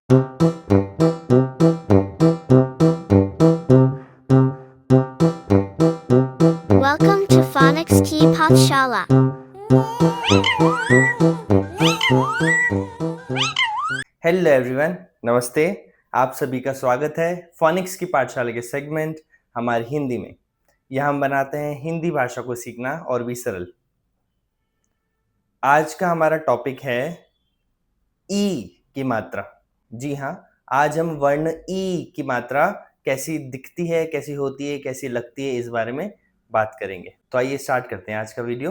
Welcome to Phonics Key Pathshala. Hello everyone, नमस्ते। आप सभी का स्वागत है फोनिक्स की पाठशाला के सेगमेंट हमारी हिंदी में। यहाँ हम बनाते हैं हिंदी भाषा को सीखना और भी सरल। आज का हमारा टॉपिक है ई की मात्रा। जी हाँ, आज हम वर्ण ई की मात्रा कैसी दिखती है, कैसी होती है, कैसी लगती है, इस बारे में बात करेंगे। तो आइए स्टार्ट करते हैं आज का वीडियो।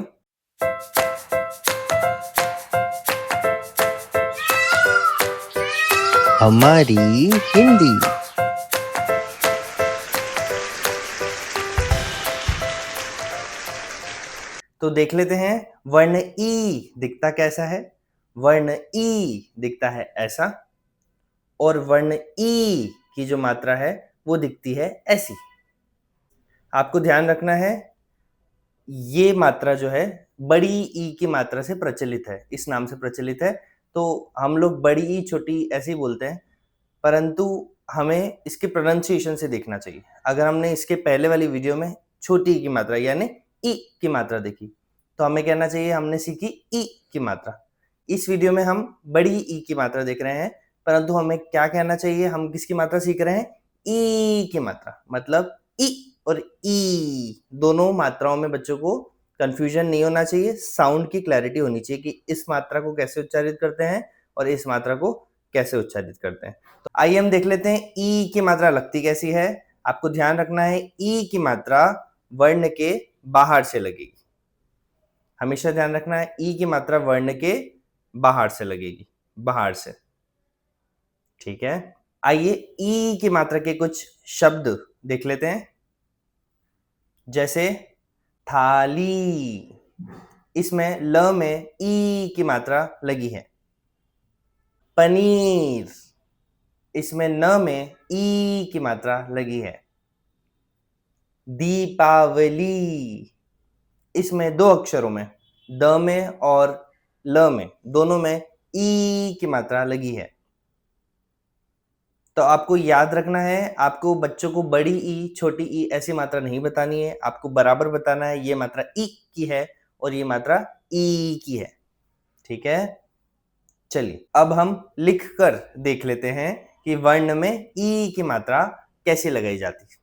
हमारी हिंदी। तो देख लेते हैं वर्ण ई दिखता कैसा है। वर्ण ई दिखता है ऐसा, और वर्ण ई की जो मात्रा है वो दिखती है ऐसी। आपको ध्यान रखना है, ये मात्रा जो है बड़ी ई की मात्रा से प्रचलित है, इस नाम से प्रचलित है। तो हम लोग बड़ी ई छोटी ऐसे ही बोलते हैं, परंतु हमें इसके प्रोनाउंसिएशन से देखना चाहिए। अगर हमने इसके पहले वाली वीडियो में छोटी ई की मात्रा यानी ई की मात्रा देखी, तो हमें कहना चाहिए हमने सीखी ई की मात्रा। इस वीडियो में हम बड़ी ई की मात्रा देख रहे हैं, परंतु हमें क्या कहना चाहिए, हम किसकी मात्रा सीख रहे हैं, ई की मात्रा। मतलब ई और ई दोनों मात्राओं में बच्चों को कंफ्यूजन नहीं होना चाहिए, साउंड की क्लैरिटी होनी चाहिए कि इस मात्रा को कैसे उच्चारित करते हैं और इस मात्रा को कैसे उच्चारित करते हैं। तो आइए हम देख लेते हैं ई की मात्रा लगती कैसी है। आपको ध्यान रखना है, ई की मात्रा वर्ण के बाहर से लगेगी। हमेशा ध्यान रखना है, ई की मात्रा वर्ण के बाहर से लगेगी, बाहर से। ठीक है, आइए ई की मात्रा के कुछ शब्द देख लेते हैं। जैसे थाली, इसमें ल में ई की मात्रा लगी है। पनीर, इसमें न में ई की मात्रा लगी है। दीपावली, इसमें दो अक्षरों में, द में और ल में, दोनों में ई की मात्रा लगी है। तो आपको याद रखना है, आपको बच्चों को बड़ी ई छोटी ई ऐसी मात्रा नहीं बतानी है, आपको बराबर बताना है ये मात्रा ई की है और ये मात्रा ई की है। ठीक है, चलिए अब हम लिख कर देख लेते हैं कि वर्ण में ई की मात्रा कैसे लगाई जाती है।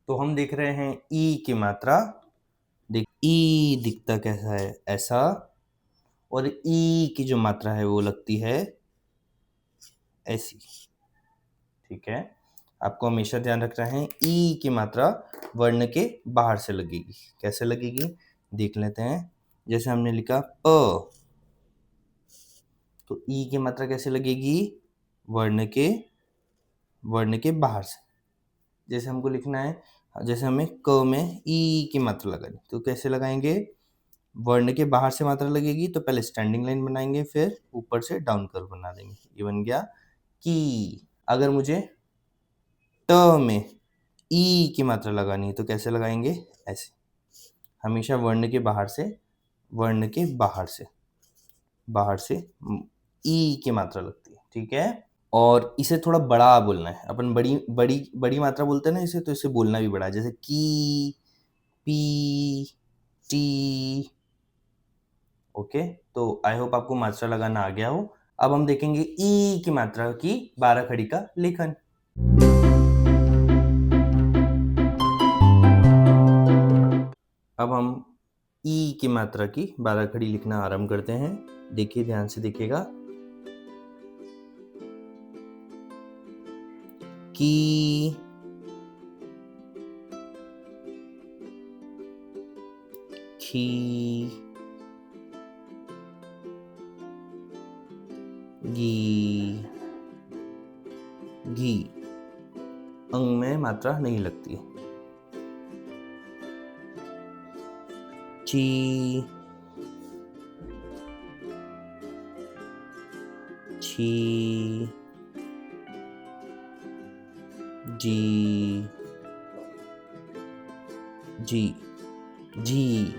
तो हम देख रहे हैं ई की मात्रा, देख ई दिखता कैसा है ऐसा, और ई की जो मात्रा है वो लगती है ऐसी। ठीक है, आपको हमेशा ध्यान रखना है ई की मात्रा वर्ण के बाहर से लगेगी। कैसे लगेगी देख लेते हैं। जैसे हमने लिखा प, तो ई की मात्रा कैसे लगेगी, वर्ण के बाहर से। जैसे हमको लिखना है, जैसे हमें क में ई की मात्रा लगानी, तो कैसे लगाएंगे, वर्ण के बाहर से मात्रा लगेगी तो पहले स्टैंडिंग लाइन बनाएंगे, फिर ऊपर से डाउन कर्व बना देंगे, ये बन गया की। अगर मुझे ट में ई की मात्रा लगानी है तो कैसे लगाएंगे, ऐसे। हमेशा वर्ण के बाहर से, वर्ण के बाहर से ई की मात्रा लगती है। ठीक है, और इसे थोड़ा बड़ा बोलना है। अपन बड़ी बड़ी बड़ी मात्रा बोलते हैं ना इसे, तो इसे बोलना भी बड़ा है। जैसे की, पी, टी। ओके, तो आई होप आपको मात्रा लगाना आ गया हो। अब हम देखेंगे ई की मात्रा की 12 खड़ी का लेखन। अब हम ई की मात्रा की 12 खड़ी लिखना आरंभ करते हैं। देखिए, ध्यान से देखिएगा। की, खी, गी, घी। अंग में मात्रा नहीं लगती है। ची, छी, जी, जी, जी,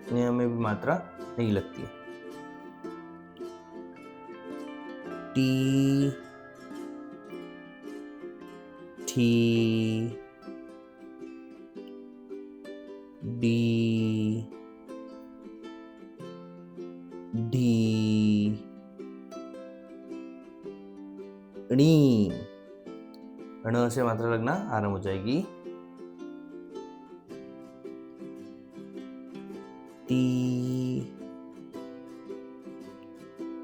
इनमें में भी मात्रा नहीं लगती है। टी, ठी, डी, ढी, णी। ण से मात्रा लगना आरंभ हो जाएगी। ती,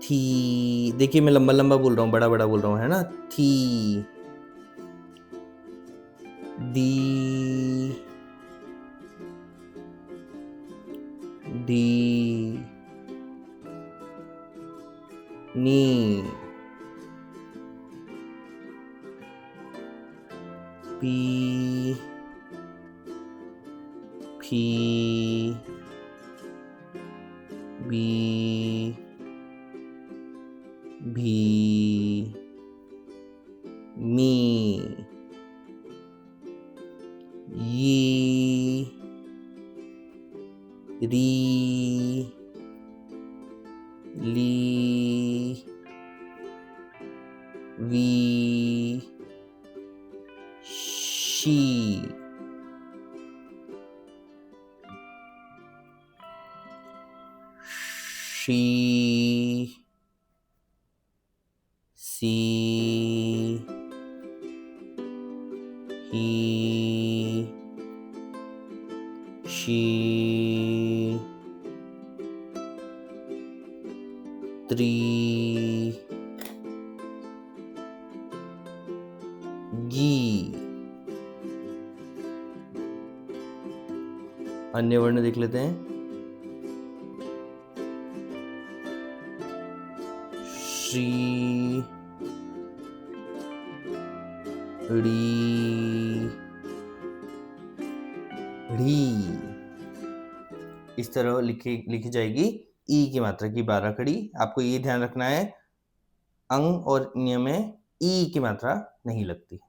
थी। देखिए मैं लंबा लंबा बोल रहा हूँ, बड़ा बड़ा बोल रहा हूँ, है ना। थी, दी, डी, नी, पी, फी, बी, भी, मी, यी, री, ली, वी, शी। शी, सी, ही, शी, त्री, गी। अन्य वर्ण देख लेते हैं। श्री, ड़ी, ढ़ी। इस तरह लिखी जाएगी ई की मात्रा की 12 कड़ी। आपको ये ध्यान रखना है, अंग और नियम में ई की मात्रा नहीं लगती।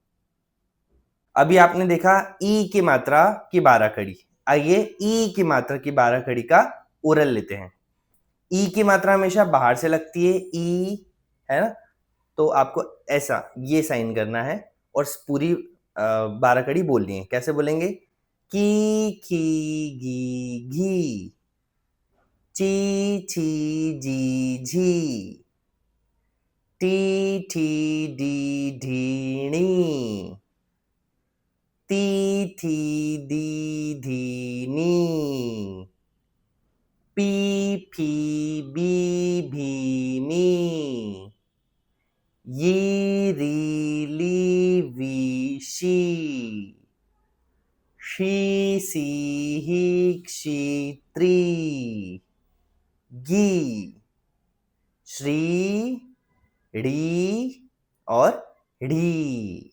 अभी आपने देखा ई की मात्रा की 12 कड़ी। आइए ई की मात्रा की 12 कड़ी का ओरल लेते हैं। ई की मात्रा हमेशा बाहर से लगती है, ई, है ना। तो आपको ऐसा ये साइन करना है और पूरी 12 कड़ी बोलनी है। कैसे बोलेंगे? की, खी, गी, घी, ची, छी, जी, झी, टी, ठी, डी, ढीणी, ती, थी, दी, धीनी, पी, फी, बी, भीनी, यी, री, ली, वी, शी, शी, सी, ही, क्षी, त्री, गी, श्री, ड़ी और ढी।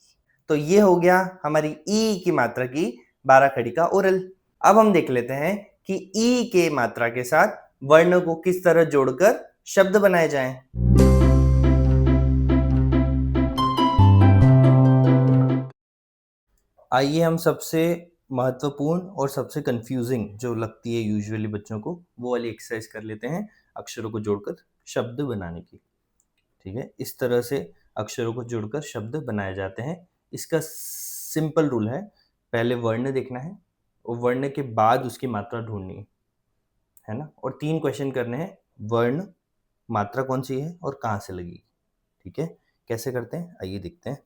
तो ये हो गया हमारी ई की मात्रा की 12 कड़ी का ओरल। अब हम देख लेते हैं कि ई के मात्रा के साथ वर्ण को किस तरह जोड़कर शब्द बनाए जाएं। आइए हम सबसे महत्वपूर्ण और सबसे कंफ्यूजिंग जो लगती है यूजुअली बच्चों को, वो वाली एक्सरसाइज कर लेते हैं, अक्षरों को जोड़कर शब्द बनाने की। ठीक है, इस तरह से अक्षरों को जोड़कर शब्द बनाए जाते हैं। इसका सिंपल रूल है, पहले वर्ण देखना है और वर्ण के बाद उसकी मात्रा ढूंढनी है ना। और 3 क्वेश्चन करने हैं, वर्ण, मात्रा कौन सी है और कहाँ से लगेगी। ठीक है, कैसे करते हैं आइए देखते हैं।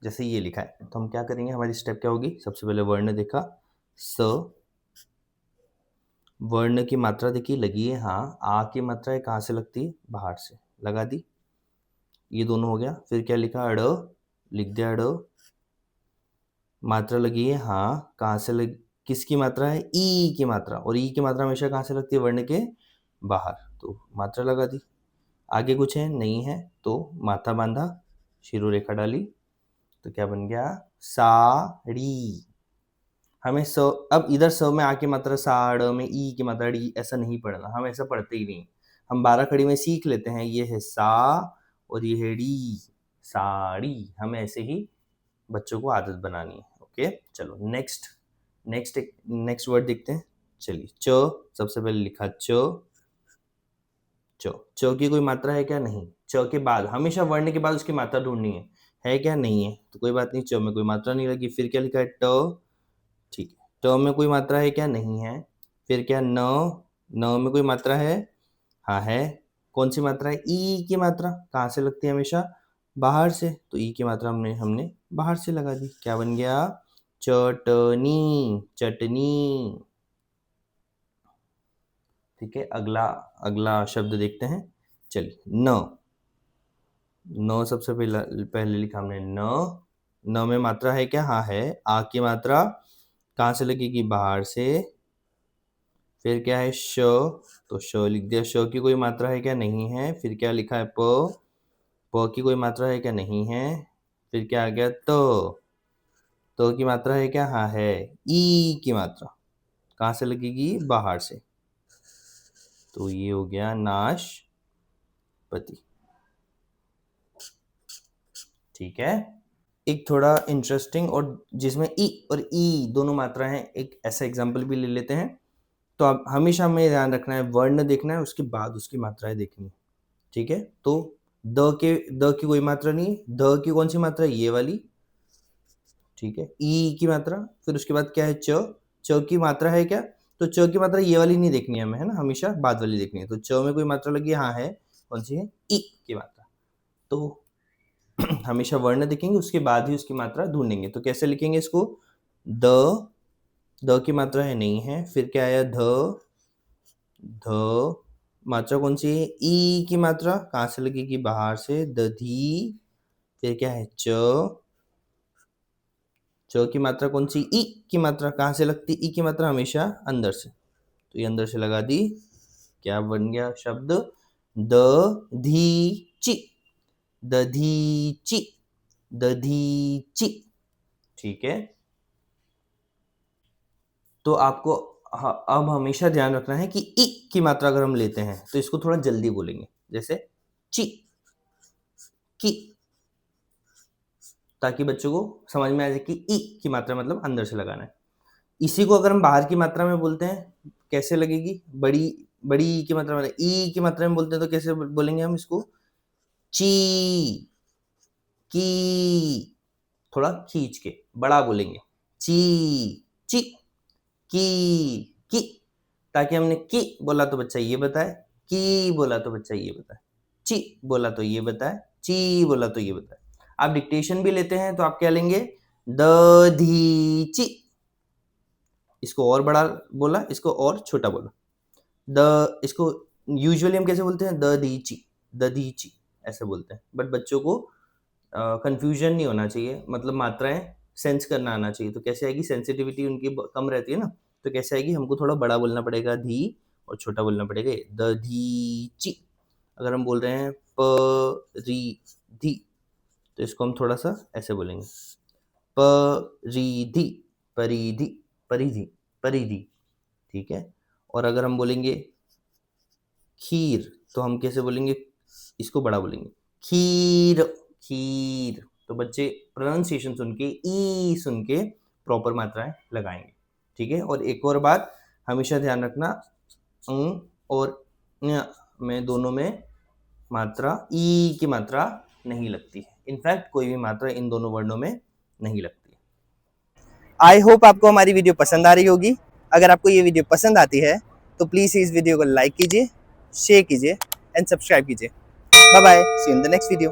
जैसे ये लिखा है तो हम क्या करेंगे, हमारी स्टेप क्या होगी। सबसे पहले वर्ण देखा, स, वर्ण की मात्रा देखी लगी है, हाँ। आ की मात्रा है, कहाँ से लगती है, बाहर से, लगा दी। ये दोनों हो गया। फिर क्या लिखा, अड़, लिख दिया अड़, मात्रा लगी है, हाँ। कहाँ से लग, किसकी मात्रा है, ई की मात्रा। और ई की मात्रा हमेशा कहाँ से लगती है, वर्ण के बाहर, तो मात्रा लगा दी। आगे कुछ है नहीं है, तो माथा बांधा, शिरोरेखा डाली, तो क्या बन गया, साड़ी। हमें स, अब इधर स में आ की मात्रा साड़, में ई की मात्रा डी, ऐसा नहीं पढ़ना, हम ऐसा पढ़ते ही नहीं। हम 12 कड़ी में सीख लेते हैं, ये है सा और ये है डी, साड़ी। हमें ऐसे ही बच्चों को आदत बनानी है। ओके, चलो नेक्स्ट वर्ड देखते हैं। चलिए, च, सबसे पहले लिखा च, च। च की कोई मात्रा है क्या? नहीं। च के बाद हमेशा वर्ण के बाद उसकी मात्रा ढूंढनी है क्या? नहीं है, तो कोई बात नहीं, च में कोई मात्रा नहीं लगी। फिर क्या लिखा है? ट। ठीक है, ट में कोई मात्रा है क्या? नहीं है। फिर क्या? न। न में कोई मात्रा है? हाँ है। कौन सी मात्रा है? ई की मात्रा। कहाँ से लगती है? हमेशा बाहर से। तो ई की मात्रा हमने बाहर से लगा दी। क्या बन गया? चटनी, चटनी। ठीक है, अगला अगला शब्द देखते हैं। चलिए, न। न सबसे पहले लिखा हमने न। न में मात्रा है क्या? हाँ है। आ की मात्रा कहाँ से लगेगी? बाहर से। फिर क्या है? श। तो श लिख दिया। श की कोई मात्रा है क्या? नहीं है। फिर क्या लिखा है? प। प की कोई मात्रा है क्या? नहीं है। फिर क्या आ गया? त। त की मात्रा है क्या? हाँ है। ई की मात्रा कहाँ से लगेगी? बाहर से। तो ये हो गया नाशपति। ठीक है, एक थोड़ा इंटरेस्टिंग और जिसमें ई और ई दोनों मात्रा हैं, एक ऐसा एग्जाम्पल भी ले लेते हैं। तो आप हमेशा हमें ध्यान रखना है, वर्ण देखना है, उसके बाद उसकी मात्राएं देखनी है। ठीक है, तो द की कोई मात्रा नहीं है। द की कौन सी मात्रा है? ये वाली। ठीक है, ई की मात्रा। फिर उसके बाद क्या है? च। च की मात्रा है क्या? तो च की मात्रा ये वाली नहीं देखनी है हमें, है ना, हमेशा बाद वाली देखनी है। तो च में कोई मात्रा लगी? हाँ है। कौन सी है? ई की मात्रा। तो हमेशा वर्ण देखेंगे, उसके बाद ही उसकी मात्रा ढूंढेंगे। तो कैसे लिखेंगे इसको? द की मात्रा है? नहीं है। फिर क्या आया? ध। मात्रा कौन सी है? ई की मात्रा। कहाँ से लगेगी? बाहर से। दधी। फिर क्या है? च। च की मात्रा कौन सी? ई की मात्रा। कहाँ से लगती? ई की मात्रा हमेशा अंदर से। तो ये अंदर से लगा दी। क्या बन गया शब्द? दधीचि, दधीचि, दधीचि। ठीक है, तो आपको अब हमेशा ध्यान रखना है कि ई की मात्रा अगर हम लेते हैं तो इसको थोड़ा जल्दी बोलेंगे, जैसे ची, की, ताकि बच्चों को समझ में आ जाए कि ई की मात्रा मतलब अंदर से लगाना है। इसी को अगर हम बाहर की मात्रा में बोलते हैं कैसे लगेगी? बड़ी बड़ी ई की मात्रा में, ई की मात्रा में बोलते हैं तो कैसे बोलेंगे हम इसको? ची, की। थोड़ा खींच के बड़ा बोलेंगे। ची, ची, की, ताकि हमने की बोला तो बच्चा ये बताए, की बोला तो बच्चा ये बताए, ची बोला तो ये बताए, ची बोला तो ये बताए। आप डिक्टेशन भी लेते हैं तो आप क्या लेंगे? द धी ची। इसको और बड़ा बोला, इसको और छोटा बोला। इसको यूजुअली हम कैसे बोलते हैं? द दी ची, द दी ची ऐसे बोलते हैं। बट बच्चों को कंफ्यूजन नहीं होना चाहिए, मतलब मात्राएं सेंस करना आना चाहिए। तो कैसे आएगी? सेंसिटिविटी उनकी कम रहती है ना, तो कैसे आएगी? हमको थोड़ा बड़ा बोलना पड़ेगा धी, और छोटा बोलना पड़ेगा द धी ची। अगर हम बोल रहे हैं प री धी, तो इसको हम थोड़ा सा ऐसे बोलेंगे, प री धी, परिधि, परिधि, परिधि। ठीक है, और अगर हम बोलेंगे खीर, तो हम कैसे बोलेंगे? इसको बड़ा बोलेंगे, खीर, खीर। तो बच्चे प्रोनाउंसिएशन सुन के, ई सुन के प्रॉपर मात्राएं लगाएंगे। ठीक है, और एक और बात हमेशा ध्यान रखना, और न्य में दोनों में मात्रा, ई की मात्रा नहीं लगती है। इनफैक्ट कोई भी मात्रा इन दोनों वर्णों में नहीं लगती है। आई होप आपको हमारी वीडियो पसंद आ रही होगी। अगर आपको ये वीडियो पसंद आती है तो प्लीज़ इस वीडियो को लाइक कीजिए, शेयर कीजिए एंड सब्सक्राइब कीजिए। Bye bye, see you in the next video.